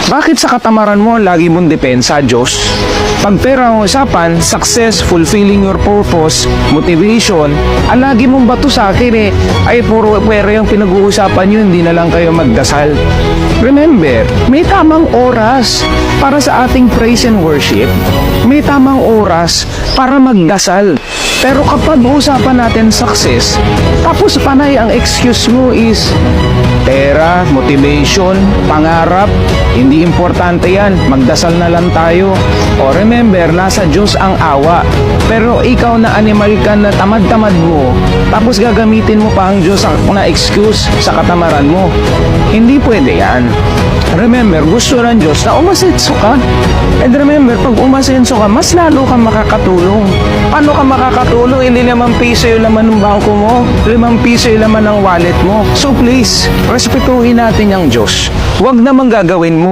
Bakit sa katamaran mo lagi mong depensa, Diyos? Pag pera ang usapan, success, fulfilling your purpose, motivation, ang lagi mong bato sa akin ay puro pera yung pinag-uusapan nyo, hindi na lang kayo magdasal. Remember, may tamang oras para sa ating praise and worship. May tamang oras para magdasal. Pero kapag usapan natin success, tapos panay ang excuse mo is pera, motivation, pangarap, hindi importante yan, magdasal na lang tayo. O remember, nasa Diyos ang awa. Pero ikaw na animal ka na tamad-tamad mo, tapos gagamitin mo pa ang Diyos na excuse sa katamaran mo. Hindi pwede yan. Remember, gusto ng Diyos na umasenso ka. And remember, pag umasenso ka, mas lalo ka makakatulong. Paano ka makakatulong? Hindi 5 piso yung laman ng bangko mo, 5 piso yung laman ng wallet mo. So please, respetuhin natin yung Diyos. Huwag namang gagawin mo